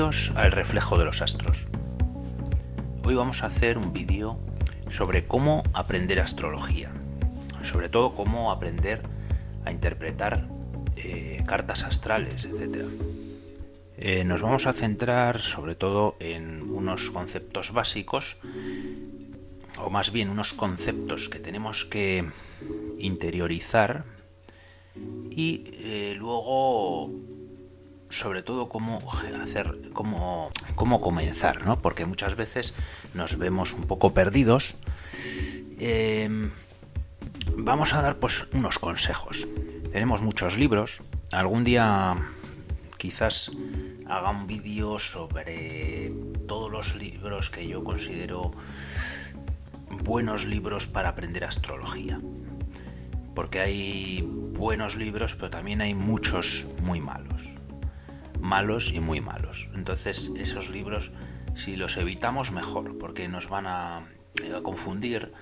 Bienvenidos al Reflejo de los Astros. Hoy vamos a hacer un vídeo sobre cómo aprender astrología, sobre todo cómo aprender a interpretar cartas astrales, etc. Nos vamos a centrar sobre todo en unos conceptos básicos, o más bien unos conceptos que tenemos que interiorizar y luego sobre todo cómo comenzar, ¿no? Porque muchas veces nos vemos un poco perdidos. Vamos a dar pues unos consejos. Tenemos muchos libros. Algún día quizás haga un vídeo sobre todos los libros que yo considero buenos libros para aprender astrología. Porque hay buenos libros, pero también hay muchos muy malos y muy malos. Entonces esos libros, si los evitamos, mejor, porque nos van a confundir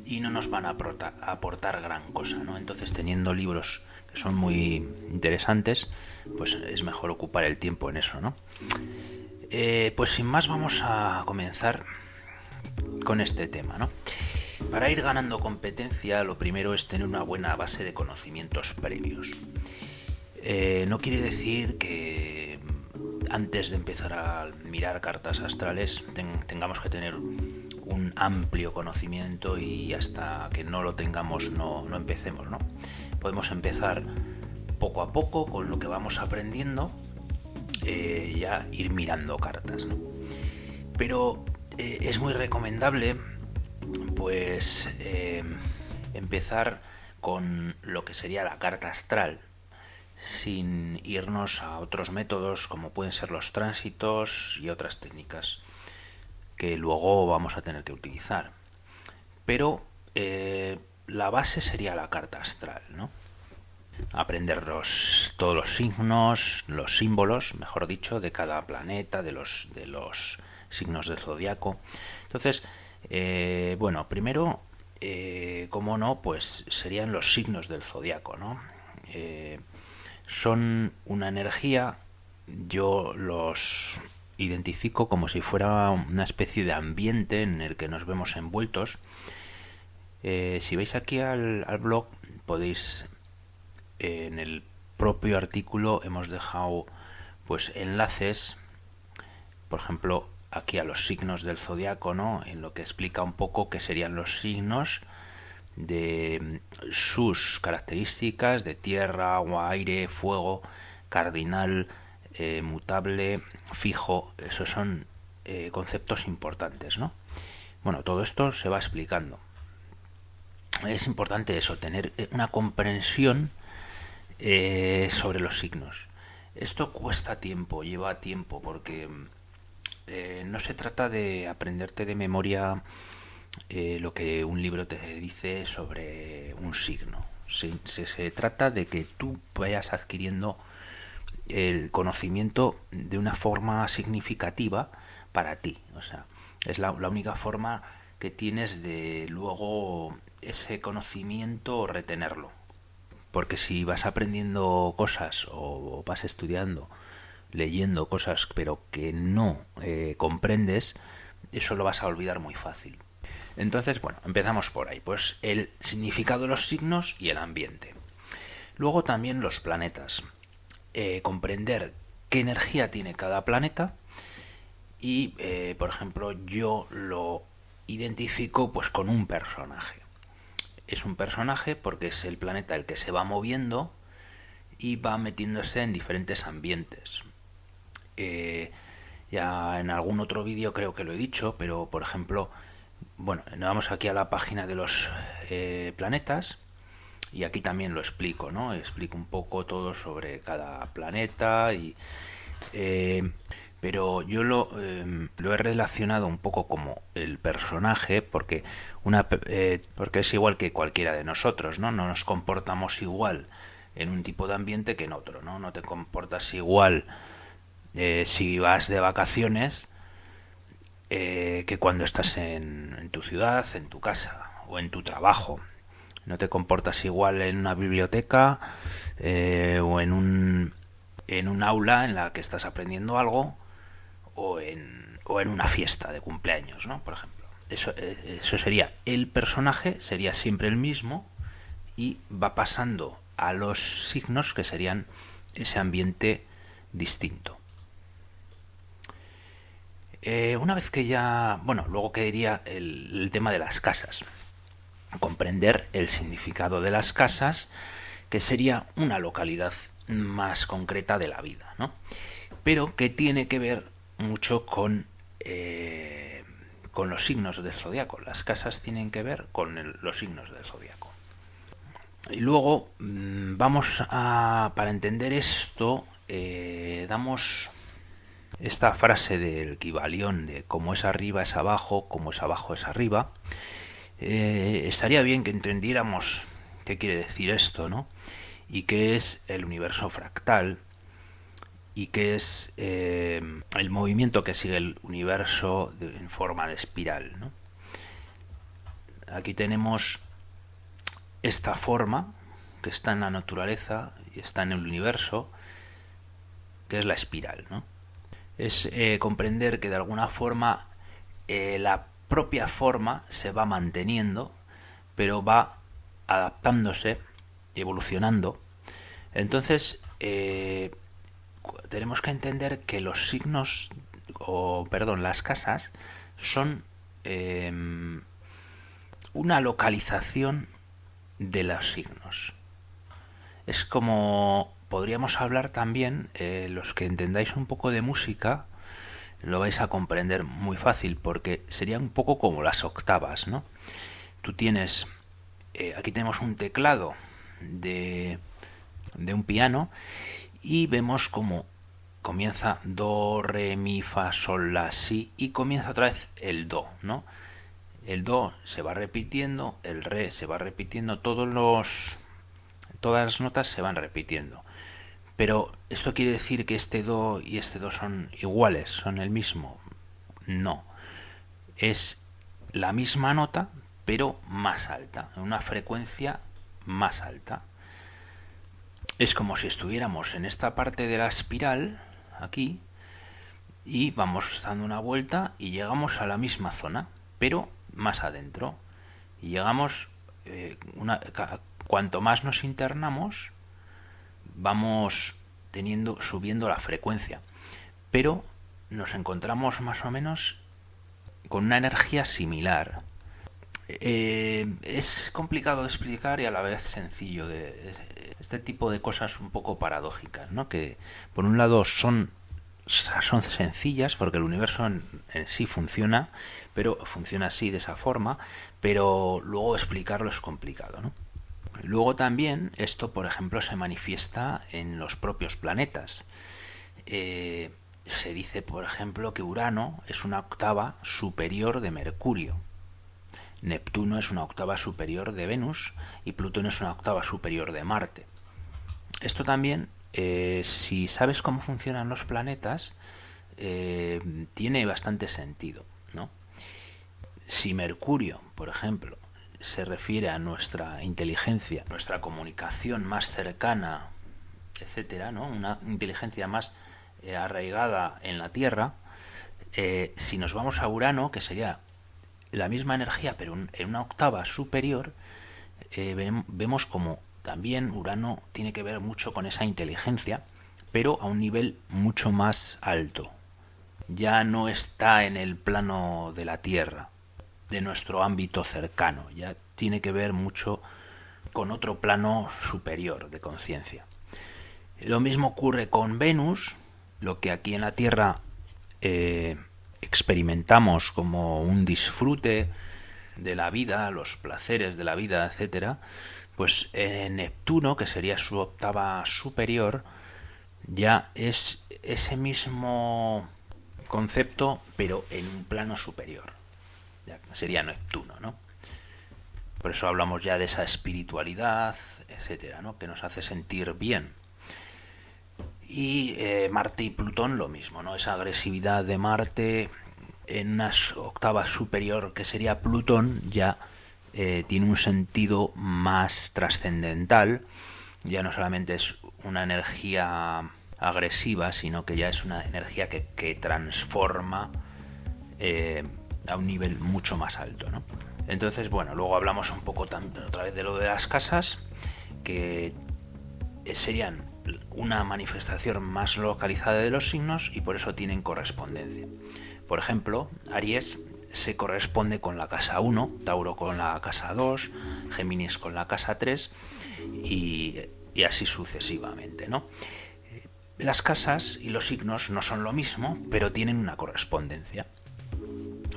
y no nos van a aportar gran cosa, ¿no? Entonces, teniendo libros que son muy interesantes, pues es mejor ocupar el tiempo en eso, ¿no? Pues sin más, vamos a comenzar con este tema, ¿no? Para ir ganando competencia, lo primero es tener una buena base de conocimientos previos. No quiere decir que antes de empezar a mirar cartas astrales tengamos que tener un amplio conocimiento y hasta que no lo tengamos no empecemos, ¿no? Podemos empezar poco a poco con lo que vamos aprendiendo, ya ir mirando cartas, ¿no? Pero es muy recomendable pues empezar con lo que sería la carta astral, sin irnos a otros métodos como pueden ser los tránsitos y otras técnicas que luego vamos a tener que utilizar. Pero la base sería la carta astral, ¿no? Aprender todos los signos, los símbolos, mejor dicho, de cada planeta, de los signos del zodiaco. Entonces, bueno, primero, como no, pues serían los signos del zodiaco, ¿no? Son una energía, yo los identifico como si fuera una especie de ambiente en el que nos vemos envueltos. Si veis aquí al blog, podéis, en el propio artículo hemos dejado pues enlaces, por ejemplo, aquí a los signos del zodiaco, ¿no? En lo que explica un poco qué serían los signos, de sus características de tierra, agua, aire, fuego, cardinal, mutable, fijo. Esos son conceptos importantes, ¿no? Bueno, todo esto se va explicando. Es importante eso, tener una comprensión sobre los signos. Esto cuesta tiempo, lleva tiempo, porque no se trata de aprenderte de memoria lo que un libro te dice sobre un signo. Se trata de que tú vayas adquiriendo el conocimiento de una forma significativa para ti. O sea, es la única forma que tienes de luego ese conocimiento retenerlo. Porque si vas aprendiendo cosas o vas estudiando, leyendo cosas, pero que no comprendes, eso lo vas a olvidar muy fácil. Entonces, bueno, empezamos por ahí, pues el significado de los signos y el ambiente. Luego también los planetas. Comprender qué energía tiene cada planeta y, por ejemplo, yo lo identifico pues con un personaje. Es un personaje porque es el planeta el que se va moviendo y va metiéndose en diferentes ambientes. Ya en algún otro vídeo creo que lo he dicho, pero por ejemplo, bueno, vamos aquí a la página de los planetas y aquí también lo explico, ¿no? Explico un poco todo sobre cada planeta pero yo lo he relacionado un poco como el personaje porque es igual que cualquiera de nosotros, ¿no? No nos comportamos igual en un tipo de ambiente que en otro, ¿no? No te comportas igual si vas de vacaciones que cuando estás en tu ciudad, en tu casa o en tu trabajo. No te comportas igual en una biblioteca o en un en un aula en la que estás aprendiendo algo o en una fiesta de cumpleaños, ¿no? Por ejemplo. Eso sería, el personaje sería siempre el mismo y va pasando a los signos que serían ese ambiente distinto. Una vez que ya... Bueno, luego quedaría el tema de las casas. Comprender el significado de las casas, que sería una localidad más concreta de la vida, ¿no? Pero que tiene que ver mucho con los signos del zodiaco. Las casas tienen que ver con los signos del zodiaco. Y luego para entender esto, damos esta frase del Kybalión de como es arriba es abajo, como es abajo es arriba. Estaría bien que entendiéramos qué quiere decir esto, ¿no? Y qué es el universo fractal, y qué es el movimiento que sigue el universo en forma de espiral, ¿no? Aquí tenemos esta forma que está en la naturaleza y está en el universo, que es la espiral, ¿no? Es comprender que de alguna forma la propia forma se va manteniendo, pero va adaptándose, evolucionando. Entonces tenemos que entender que los signos, las casas son una localización de los signos. Es como podríamos hablar también, los que entendáis un poco de música lo vais a comprender muy fácil, porque sería un poco como las octavas, ¿no? Tú tienes, aquí tenemos un teclado de un piano y vemos como comienza do, re, mi, fa, sol, la, si, y comienza otra vez el do, ¿no? El do se va repitiendo, el re se va repitiendo, todas las notas se van repitiendo. Pero ¿esto quiere decir que este do y este do son iguales, son el mismo? No. Es la misma nota, pero más alta, en una frecuencia más alta. Es como si estuviéramos en esta parte de la espiral, aquí, y vamos dando una vuelta y llegamos a la misma zona, pero más adentro. Y llegamos, cuanto más nos internamos, vamos subiendo la frecuencia, pero nos encontramos más o menos con una energía similar. Es complicado de explicar y a la vez sencillo. Este tipo de cosas un poco paradójicas, ¿no? Que por un lado son sencillas porque el universo en sí funciona, pero funciona así, de esa forma, pero luego explicarlo es complicado, ¿no? Luego también esto, por ejemplo, se manifiesta en los propios planetas. Se dice, por ejemplo, que Urano es una octava superior de Mercurio, Neptuno es una octava superior de Venus y Plutón es una octava superior de Marte. Esto también, si sabes cómo funcionan los planetas, tiene bastante sentido, ¿no? Si Mercurio, por ejemplo, se refiere a nuestra inteligencia, nuestra comunicación más cercana, etcétera, ¿no? Una inteligencia más arraigada en la Tierra, si nos vamos a Urano, que sería la misma energía pero en una octava superior, vemos como también Urano tiene que ver mucho con esa inteligencia, pero a un nivel mucho más alto. Ya no está en el plano de la Tierra, de nuestro ámbito cercano, ya tiene que ver mucho con otro plano superior de conciencia. Lo mismo ocurre con Venus, lo que aquí en la Tierra experimentamos como un disfrute de la vida, los placeres de la vida, etcétera, pues en Neptuno, que sería su octava superior, ya es ese mismo concepto, pero en un plano superior. Ya sería Neptuno, ¿no? Por eso hablamos ya de esa espiritualidad, etcétera, ¿no? Que nos hace sentir bien. Y Marte y Plutón lo mismo, ¿no? Esa agresividad de Marte en una octava superior, que sería Plutón, ya tiene un sentido más trascendental. Ya no solamente es una energía agresiva, sino que ya es una energía que transforma a un nivel mucho más alto, ¿no? Entonces, bueno, luego hablamos un poco otra vez de lo de las casas, que serían una manifestación más localizada de los signos y por eso tienen correspondencia. Por ejemplo, Aries se corresponde con la casa 1, Tauro con la casa 2, Géminis con la casa 3 y así sucesivamente, ¿no? Las casas y los signos no son lo mismo, pero tienen una correspondencia.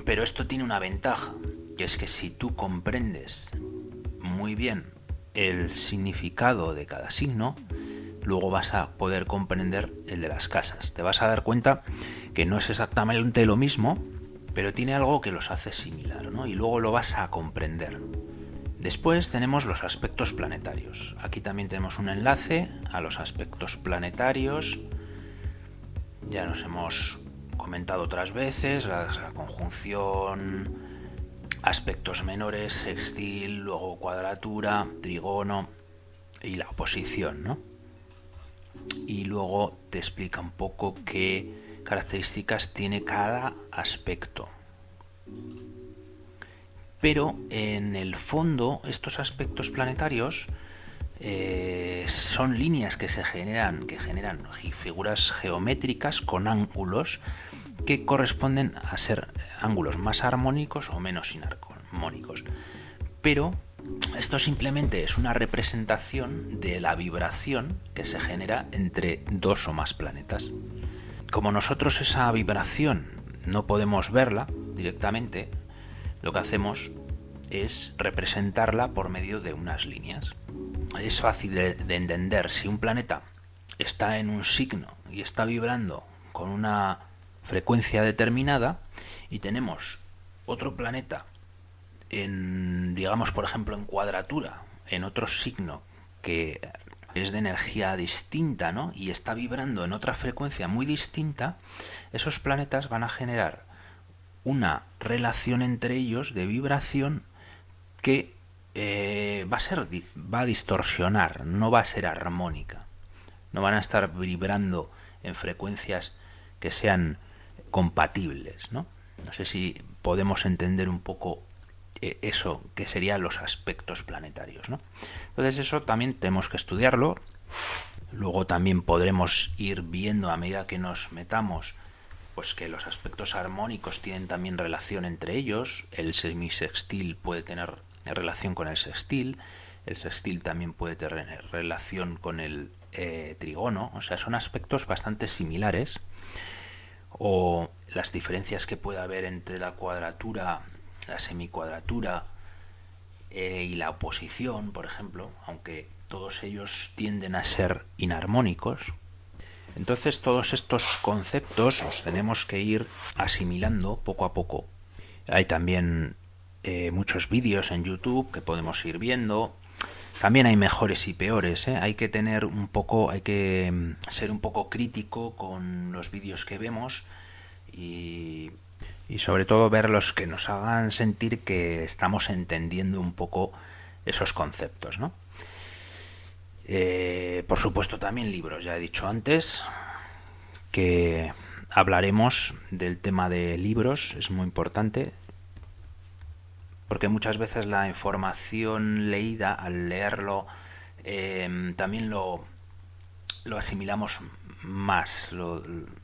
Pero esto tiene una ventaja, que es que si tú comprendes muy bien el significado de cada signo, luego vas a poder comprender el de las casas. Te vas a dar cuenta que no es exactamente lo mismo, pero tiene algo que los hace similar, ¿no? Y luego lo vas a comprender. Después tenemos los aspectos planetarios. Aquí también tenemos un enlace a los aspectos planetarios. Ya nos hemos comentado otras veces, la conjunción, aspectos menores, sextil, luego cuadratura, trígono y la oposición, ¿no? Y luego te explica un poco qué características tiene cada aspecto. Pero en el fondo estos aspectos planetarios son líneas que generan figuras geométricas con ángulos que corresponden a ser ángulos más armónicos o menos inarmónicos. Pero esto simplemente es una representación de la vibración que se genera entre dos o más planetas. Como nosotros esa vibración no podemos verla directamente, lo que hacemos es representarla por medio de unas líneas. Es fácil de entender. Si un planeta está en un signo y está vibrando con una frecuencia determinada y tenemos otro planeta digamos por ejemplo en cuadratura en otro signo que es de energía distinta, ¿no? Y está vibrando en otra frecuencia muy distinta, esos planetas van a generar una relación entre ellos de vibración que va a distorsionar, no va a ser armónica. No van a estar vibrando en frecuencias que sean compatibles, ¿no? No sé si podemos entender un poco eso que serían los aspectos planetarios, ¿no? Entonces eso también tenemos que estudiarlo. Luego también podremos ir viendo a medida que nos metamos pues que los aspectos armónicos tienen también relación entre ellos. El semisextil puede tener relación con el sextil también puede tener relación con el trígono, o sea, son aspectos bastante similares. O las diferencias que puede haber entre la cuadratura, la semicuadratura y la oposición, por ejemplo, aunque todos ellos tienden a ser inarmónicos. Entonces todos estos conceptos los tenemos que ir asimilando poco a poco. Hay también muchos vídeos en YouTube que podemos ir viendo. También hay mejores y peores, ¿eh? Hay que ser un poco crítico con los vídeos que vemos y sobre todo ver los que nos hagan sentir que estamos entendiendo un poco esos conceptos, ¿no? Por supuesto también libros, ya he dicho antes que hablaremos del tema de libros, es muy importante porque muchas veces la información leída, al leerlo, también lo asimilamos más,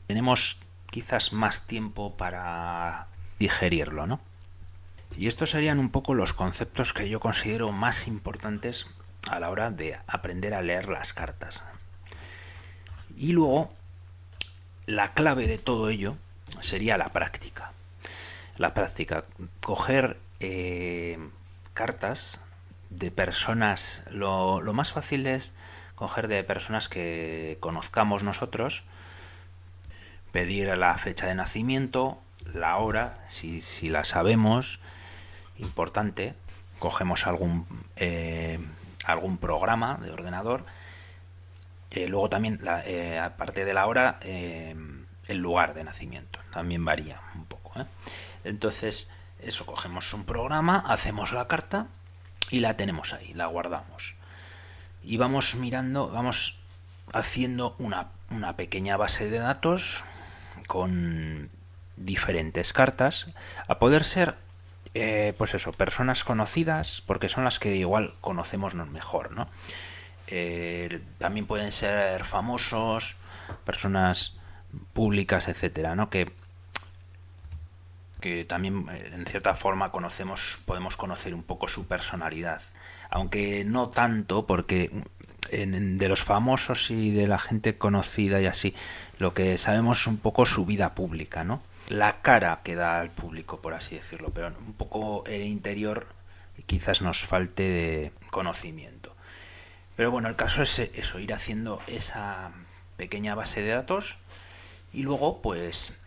tenemos quizás más tiempo para digerirlo, ¿no? Y estos serían un poco los conceptos que yo considero más importantes a la hora de aprender a leer las cartas. Y luego, la clave de todo ello sería la práctica. La práctica, coger cartas de personas, lo más fácil es coger de personas que conozcamos nosotros, pedir la fecha de nacimiento, la hora, si la sabemos, importante, cogemos algún programa de ordenador, luego también, aparte de la hora, el lugar de nacimiento, también varía un poco, ¿eh? Entonces, eso, cogemos un programa, hacemos la carta y la tenemos ahí, la guardamos. Y vamos mirando, vamos haciendo una pequeña base de datos con diferentes cartas, a poder ser pues eso, personas conocidas, porque son las que igual conocemos mejor, ¿no? También pueden ser famosos, personas públicas, etcétera, ¿no? Que también en cierta forma podemos conocer un poco su personalidad, aunque no tanto, porque de los famosos y de la gente conocida y así, lo que sabemos es un poco su vida pública, ¿no? La cara que da al público, por así decirlo, pero un poco el interior quizás nos falte de conocimiento. Pero bueno, el caso es eso, ir haciendo esa pequeña base de datos y luego pues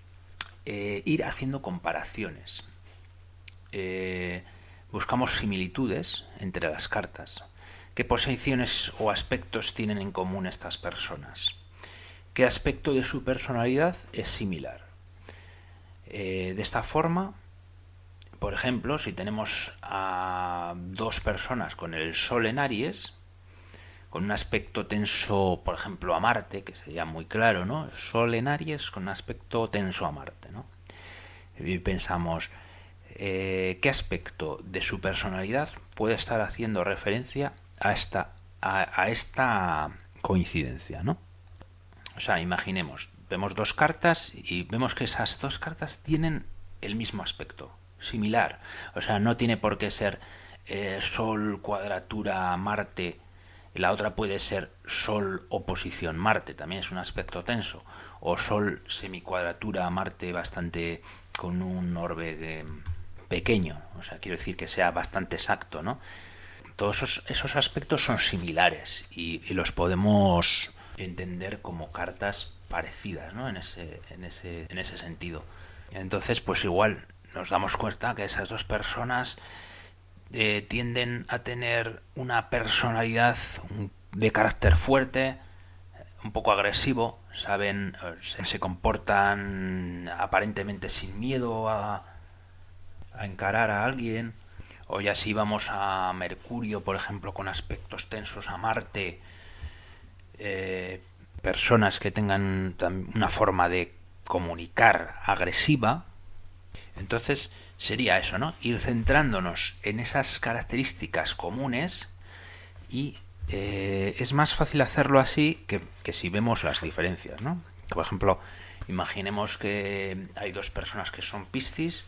ir haciendo comparaciones. Buscamos similitudes entre las cartas. ¿Qué posiciones o aspectos tienen en común estas personas? ¿Qué aspecto de su personalidad es similar? De esta forma, por ejemplo, si tenemos a dos personas con el Sol en Aries, con un aspecto tenso, por ejemplo, a Marte, que sería muy claro, ¿no? Sol en Aries con un aspecto tenso a Marte, ¿no? Y pensamos, ¿qué aspecto de su personalidad puede estar haciendo referencia a esta coincidencia, ¿no? O sea, imaginemos, vemos dos cartas y vemos que esas dos cartas tienen el mismo aspecto, similar. O sea, no tiene por qué ser Sol cuadratura Marte. La otra puede ser Sol oposición Marte, también es un aspecto tenso. O Sol semicuadratura Marte bastante con un orbe pequeño. O sea, quiero decir que sea bastante exacto, ¿no? Todos esos aspectos son similares y los podemos entender como cartas parecidas, ¿no? En ese sentido. Entonces, pues igual nos damos cuenta que esas dos personas tienden a tener una personalidad de carácter fuerte, un poco agresivo, se comportan aparentemente sin miedo a encarar a alguien. O ya si vamos a Mercurio, por ejemplo, con aspectos tensos a Marte, personas que tengan una forma de comunicar agresiva. Entonces sería eso, ¿no? Ir centrándonos en esas características comunes y es más fácil hacerlo así que si vemos las diferencias, ¿no? Por ejemplo, imaginemos que hay dos personas que son Piscis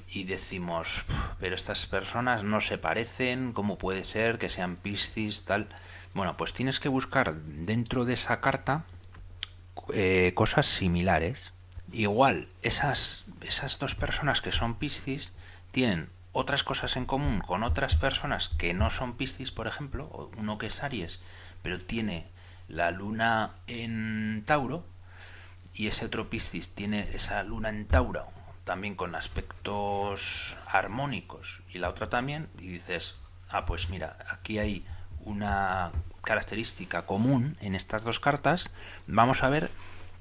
y decimos, pero estas personas no se parecen, ¿cómo puede ser que sean Piscis, tal? Bueno, pues tienes que buscar dentro de esa carta cosas similares. Igual, esas dos personas que son Piscis tienen otras cosas en común con otras personas que no son Piscis, por ejemplo, o uno que es Aries, pero tiene la luna en Tauro, y ese otro Piscis tiene esa luna en Tauro también con aspectos armónicos y la otra también, y dices, pues mira, aquí hay una característica común en estas dos cartas, vamos a ver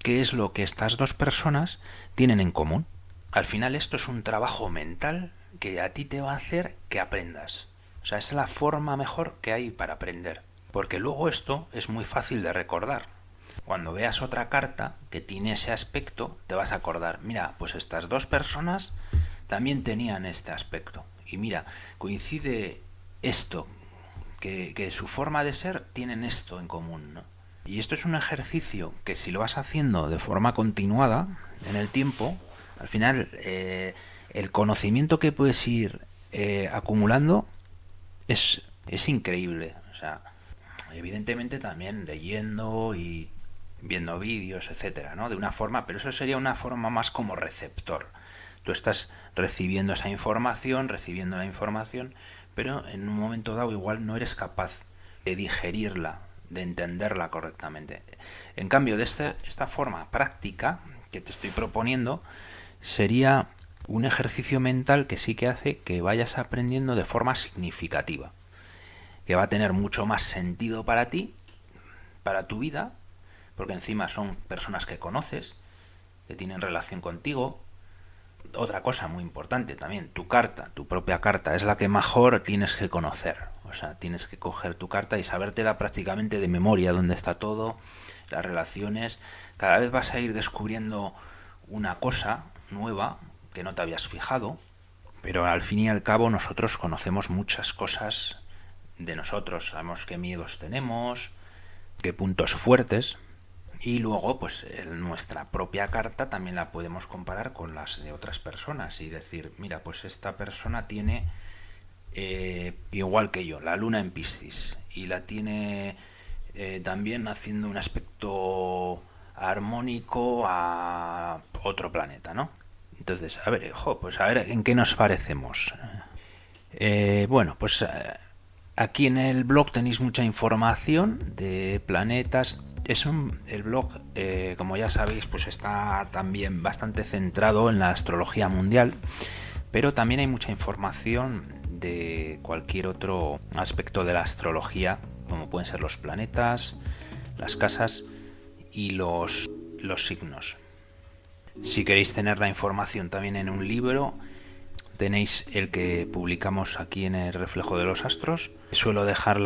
qué es lo que estas dos personas tienen en común. Al final esto es un trabajo mental que a ti te va a hacer que aprendas. O sea, es la forma mejor que hay para aprender, porque luego esto es muy fácil de recordar. Cuando veas otra carta que tiene ese aspecto, te vas a acordar, mira, pues estas dos personas también tenían este aspecto. Y mira, coincide esto, que su forma de ser tienen esto en común, ¿no? Y esto es un ejercicio que si lo vas haciendo de forma continuada en el tiempo, al final el conocimiento que puedes ir acumulando es increíble. O sea, evidentemente también leyendo y viendo vídeos, etcétera, ¿no? De una forma, pero eso sería una forma más como receptor. Tú estás recibiendo esa información, recibiendo la información, pero en un momento dado igual no eres capaz de digerirla, de entenderla correctamente. En cambio, de esta forma práctica que te estoy proponiendo, sería un ejercicio mental que sí que hace que vayas aprendiendo de forma significativa, que va a tener mucho más sentido para ti, para tu vida, porque encima son personas que conoces, que tienen relación contigo. Otra cosa muy importante también, tu carta, tu propia carta, es la que mejor tienes que conocer. O sea, tienes que coger tu carta y sabértela prácticamente de memoria, dónde está todo, las relaciones, cada vez vas a ir descubriendo una cosa nueva que no te habías fijado, pero al fin y al cabo nosotros conocemos muchas cosas de nosotros, sabemos qué miedos tenemos, qué puntos fuertes, y luego pues nuestra propia carta también la podemos comparar con las de otras personas y decir, mira, pues esta persona tiene igual que yo, la luna en Piscis, y la tiene también haciendo un aspecto armónico a otro planeta, ¿no? Entonces, a ver, pues a ver en qué nos parecemos. Bueno, pues aquí en el blog tenéis mucha información de planetas. El blog, como ya sabéis, pues está también bastante centrado en la astrología mundial, pero también hay mucha información de cualquier otro aspecto de la astrología, como pueden ser los planetas, las casas y los signos. Si queréis tener la información también en un libro, tenéis el que publicamos aquí en el Reflejo de los Astros. Suelo dejar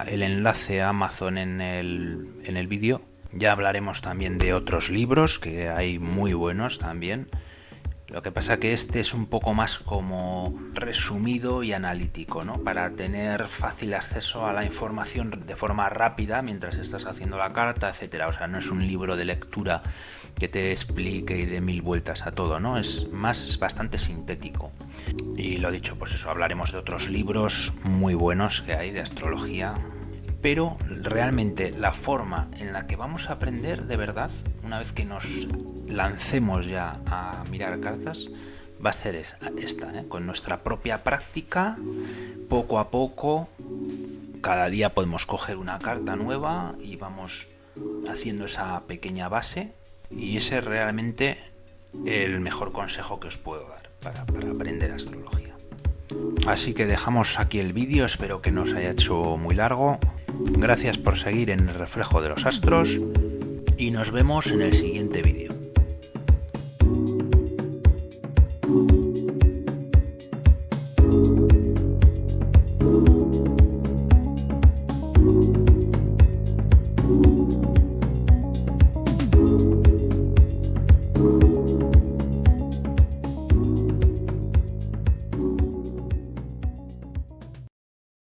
el enlace a Amazon en el vídeo. Ya hablaremos también de otros libros, que hay muy buenos también. Lo que pasa que este es un poco más como resumido y analítico, ¿no? Para tener fácil acceso a la información de forma rápida mientras estás haciendo la carta, etcétera. O sea, no es un libro de lectura que te explique y dé mil vueltas a todo, ¿no? Es bastante sintético. Y lo dicho, pues eso, hablaremos de otros libros muy buenos que hay de astrología. Pero realmente la forma en la que vamos a aprender de verdad, una vez que nos lancemos ya a mirar cartas, va a ser esta, con nuestra propia práctica, poco a poco. Cada día podemos coger una carta nueva y vamos haciendo esa pequeña base, y ese es realmente el mejor consejo que os puedo dar para aprender astrología. Así que dejamos aquí el vídeo, espero que no os haya hecho muy largo. Gracias por seguir en el Reflejo de los Astros y nos vemos en el siguiente vídeo.